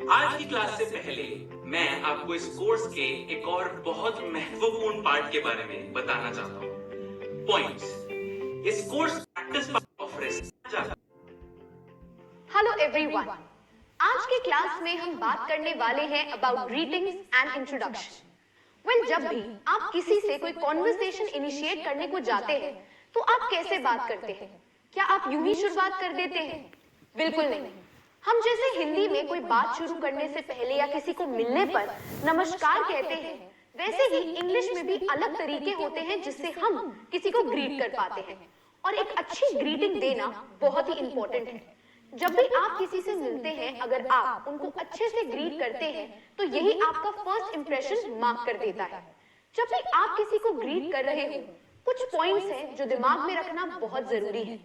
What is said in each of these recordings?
आज की क्लास से पहले मैं आपको इस कोर्स के एक और बहुत महत्वपूर्ण पार्ट के बारे में बताना चाहता हूँ। पॉइंट्स। इस course practice of rest. Hello everyone, आज के क्लास में हम बात करने वाले हैं about greetings and introduction. Well, जब भी आप किसी से कोई कॉन्वर्सेशन इनिशिएट करने को जाते हैं तो आप कैसे बात करते हैं? क्या आप यूं ही शुरुआत कर देते हैं? बिल्कुल नहीं। हम जैसे हिंदी में कोई बात शुरू करने से पहले या किसी को मिलने पर नमस्कार कहते हैं, वैसे ही इंग्लिश में भी अलग तरीके होते हैं जिससे हम किसी को ग्रीट कर पाते हैं। और एक अच्छी ग्रीटिंग देना बहुत ही इंपॉर्टेंट है। जब भी आप किसी से मिलते हैं, अगर आप उनको अच्छे से ग्रीट करते हैं तो यही आपका फर्स्ट इंप्रेशन मार्क कर देता है। जब भी आप किसी को ग्रीट कर रहे हो, कुछ पॉइंट्स हैं जो दिमाग में रखना बहुत जरूरी है।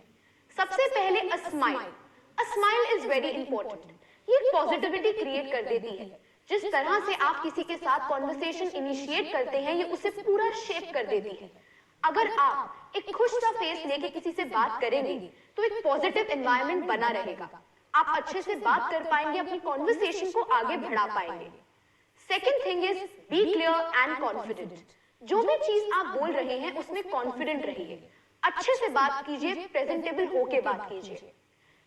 सबसे पहले a smile is very important. ये पॉजिटिविटी क्रिएट कर देती है। जिस तरह से आप किसी के साथ कॉन्वर्सेशन इनिशिएट करते हैं, ये उसे पूरा शेप कर देती है। अगर आप एक खुश सा फेस लेके किसी से बात करेंगे तो एक पॉजिटिव एनवायरनमेंट बना रहेगा। आप अच्छे से बात कर पाएंगे, अपनी कॉन्वर्सेशन को आगे बढ़ा पाएंगे। Second thing is be clear and confident. जो भी चीज आप बोल रहे हैं उसमें कॉन्फिडेंट रहिए, अच्छे से बात कीजिए, प्रेजेंटेबल होके बात कीजिए।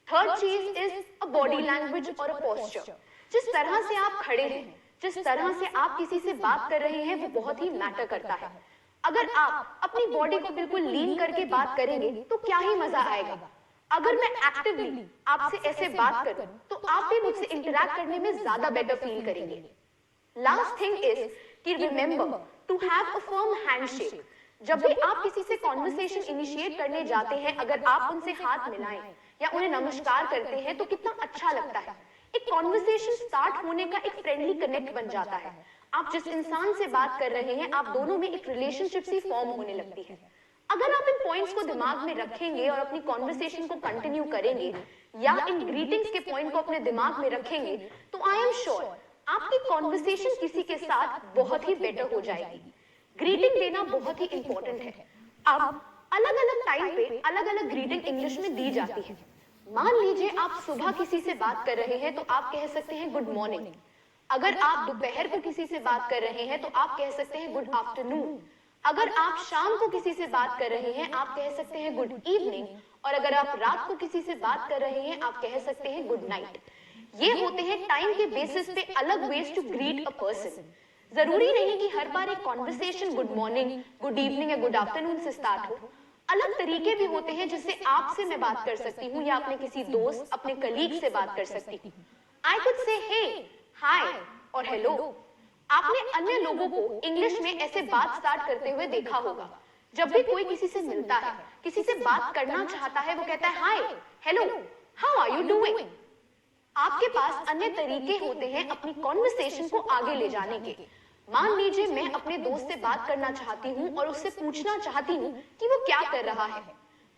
थर्ड चीज इज अ बॉडी लैंग्वेज और अ पोस्चर। जिस तरह से आप खड़े हैं, जिस तरह से आप किसी से बात कर रहे हैं, वो बहुत ही मैटर करता है। अगर आप अपनी बॉडी को बिल्कुल लीन करके बात करेंगे तो क्या ही मजा आएगा। अगर मैं एक्टिवली आपसे ऐसे बात करूं तो आप भी मुझसे इंटरैक्ट करने में ज्यादा बेटर फील करेंगे। लास्ट थिंग इज कि remember to have a firm handshake. जब भी आप किसी से कॉन्वर्सेशन इनिशिएट करने जाते हैं, अगर आप उनसे हाथ मिलाएं या उन्हें नमस्कार करते हैं तो कितना अच्छा लगता है। एक कॉन्वर्सेशन स्टार्ट होने का एक फ्रेंडली कनेक्ट बन जाता है। आप जिस इंसान से बात कर रहे हैं, आप दोनों में एक रिलेशनशिप सी फॉर्म होने लगती है। अगर आप इन पॉइंट्स को दिमाग में रखेंगे और अपनी कॉन्वर्सेशन को कंटिन्यू करेंगे या इन ग्रीटिंग्स के पॉइंट को अपने दिमाग में रखेंगे, तो आई एम श्योर आपकी कॉन्वर्सेशन किसी के साथ बहुत ही बेटर हो जाएगी। ग्रीटिंग देना बहुत ही इंपॉर्टेंट है। अब अलग अलग टाइम पे अलग अलग ग्रीटिंग इंग्लिश में दी जाती है। मान लीजिए आप सुबह किसी से बात कर रहे हैं तो आप कह सकते हैं गुड मॉर्निंग। अगर आप दोपहर को किसी से बात कर रहे हैं तो आप कह सकते हैं गुड आफ्टरनून। अगर आप शाम को किसी से बात कर रहे हैं, आप कह सकते हैं गुड इवनिंग। और अगर आप रात को किसी से बात कर रहे हैं, आप कह सकते हैं गुड नाइट। ये होते हैं टाइम के बेसिस पे अलग ways to greet a person. जरूरी नहीं कि हर बार एक conversation good morning, good evening या गुड आफ्टरनून से स्टार्ट हो। अलग तरीके भी होते हैं जिससे आपसे मैं बात कर सकती हूँ या अपने किसी दोस्त, अपने कलीग से बात कर सकती हूँ। आई कुड से हे, हाय और हेलो। आपने अन्य लोगों को इंग्लिश में ऐसे बात स्टार्ट करते हुए देखा होगा। जब भी कोई किसी से मिलता है, किसी से बात करना चाहता है, वो कहता है hi, hello, how are you doing. आपके पास अन्य तरीके होते हैं अपनी कॉन्वर्सेशन को आगे ले जाने के। मान लीजिए मैं अपने दोस्त से बात करना चाहती हूँ और उससे पूछना चाहती हूँ कि वो क्या कर रहा है।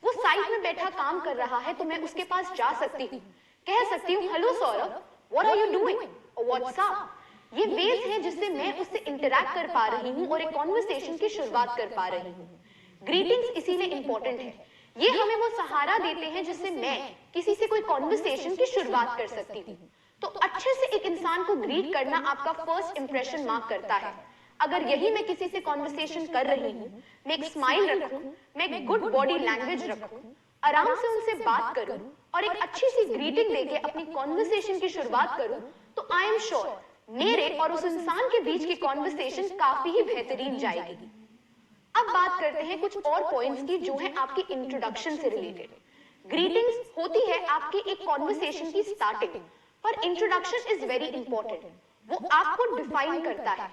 वो साइड में बैठा काम कर रहा है तो मैं उसके पास जा सकती हूँ, कह सकती हूँ hello Saurabh, what are you doing और व्हाट्स अप। ये वेज है जिससे मैं उससे इंटरैक्ट कर पा रही हूँ और एक कॉन्वर्सेशन की शुरुआत कर पा रही हूँ। ग्रीटिंग्स इसीलिए इंपॉर्टेंट है। ये हमें वो सहारा देते हैं जिससे मैं किसी से कोई कॉन्वर्सेशन की शुरुआत कर सकती हूँ। तो अच्छे से एक इंसान को ग्रीट करना आपका फर्स्ट इंप्रेशन मार्क करता है। अगर यही मैं किसी से कॉन्वर्सेशन कर रही हूँ, मैं एक स्माइल रखूं, मैं एक गुड बॉडी लैंग्वेज रखूं, आराम से उनसे बात करूं और एक अच्छी सी ग्रीटिंग देके अपनी कॉन्वर्सेशन की शुरुआत करूं, तो आई एम श्योर मेरे और उस इंसान के बीच की कॉन्वर्सेशन काफी ही बेहतरीन जाएगी। अब बात करते हैं कुछ और पॉइंट्स की जो है आपकी इंट्रोडक्शन से रिलेटेड। ग्रीटिंग्स होती है आपकी एक कॉन्वर्सेशन की स्टार्टिंग, पर इंट्रोडक्शन इज वेरी इंपॉर्टेंट। वो आपको डिफाइन करता है।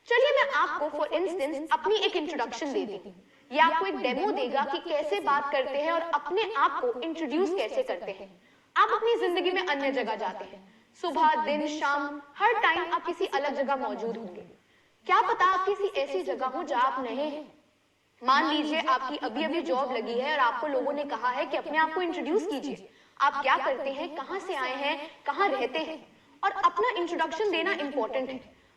चलिए मैं आपको फॉर इंस्टेंस अपनी एक इंट्रोडक्शन देती हूँ। ये आपको एक डेमो देगा कि कैसे बात करते हैं और अपने आप को इंट्रोड्यूस कैसे करते हैं। आप अपनी जिंदगी में अन्य जगह जाते हैं, सुबह, दिन, शाम, हर टाइम आप किसी अलग जगह मौजूद होंगे। क्या पता आप किसी ऐसी जगह हो जहां आप नए हैं। मान लीजिए आपकी अभी अभी जॉब लगी है और आपको लोगों ने कहा है कि अपने आप को इंट्रोड्यूस कीजिए, आप क्या करते हैं, कहां से आए हैं, कहां रहते हैं, और अपना इंट्रोडक्शन देना इंपॉर्टेंट है।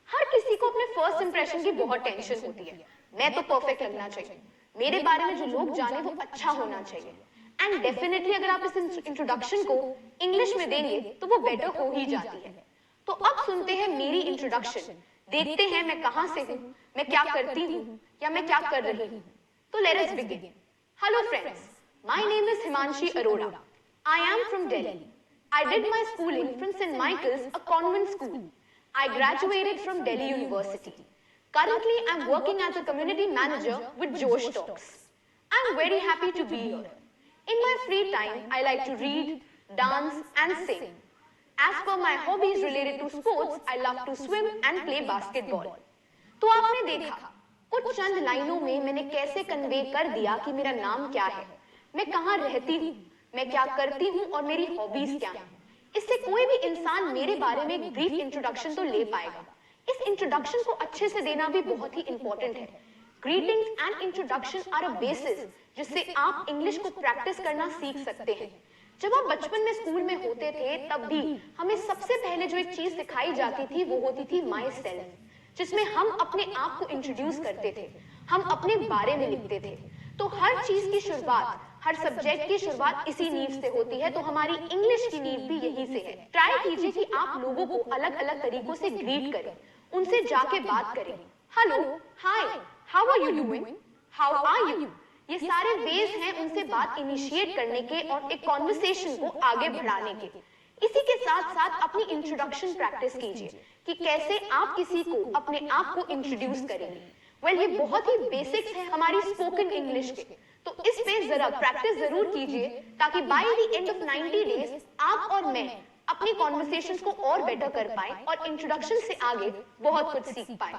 हर किसी को अपने फर्स्ट इंप्रेशन की बहुत टेंशन होती है। मैं तो परफेक्ट लगना चाहिए, मेरे बारे में जो लोग जाने वो अच्छा होना चाहिए। एंड डेफिनेटली अगर आप इस इंट्रोडक्शन को इंग्लिश में देंगे तो वो बेटर हो ही जाती है। तो अब सुनते हैं मेरी इंट्रोडक्शन, देखते हैं मैं कहां से हूं, मैं क्या करती हूं या मैं क्या कर रही हूं। तो let us begin. Hello friends, my name is Himanshi Arora. I am from Delhi. I did my schooling from St. Michael's, a convent school. I graduated from Delhi University. Currently, I'm working as a community manager with Josh Talks. I'm very happy to be here. In my free time, I like to read, dance, and sing. As per my hobbies related to sports, I love to swim and play basketball. तो आपने देखा, कुछ चंद लाइनों में मैंने कैसे convey कर दिया कि मेरा नाम क्या है, मैं कहाँ रहती हूँ, मैं क्या करती हूँ और मेरी हॉबीज क्या हैं। इससे कोई भी इंसान मेरे बारे में एक ब्रीफ इंट्रोडक्शन तो ले पाएगा। इस इंट्रोडक्शन को अच्छे से देना भी बहुत ही इंपॉर्टेंट है। Greetings and introduction are a basis जिससे आप इंग्लिश को प्रैक्टिस करना सीख सकते हैं। जब आप बचपन में स्कूल में होते थे तब भी हमें सबसे पहले जो एक चीज सिखाई जाती थी वो होती थी माई सेल्फ, जिसमें हम अपने आप को इंट्रोड्यूस करते थे, हम अपने बारे में लिखते थे। तो हर चीज की शुरुआत, हर सब्जेक्ट की शुरुआत इसी नींव से होती है, तो हमारी इंग्लिश की नींव भी यही से है। ट्राई कीजिए कि आप लोगों को अलग अलग तरीकों से ग्रीट करें, उनसे जाके बात करें। Hello, hi, how are you doing, how are you, ये सारे वेज हैं उनसे बात इनिशिएट करने के और एक कॉन्वर्सेशन को आगे बढ़ाने के। इसी के साथ साथ अपनी इंट्रोडक्शन प्रैक्टिस कीजिए कि कैसे आप किसी को अपने आप को इंट्रोड्यूस करेंगे। वेल, ये बहुत ही बेसिक्स है हमारी स्पोकन इंग्लिश के, तो इस पे जरा प्रैक्टिस जरूर कीजिए ताकि by the end of 90 days आप और मैं अपनी कॉन्वर्सेशंस को और बेटर कर पाए और इंट्रोडक्शन से आगे बहुत कुछ सीख पाए।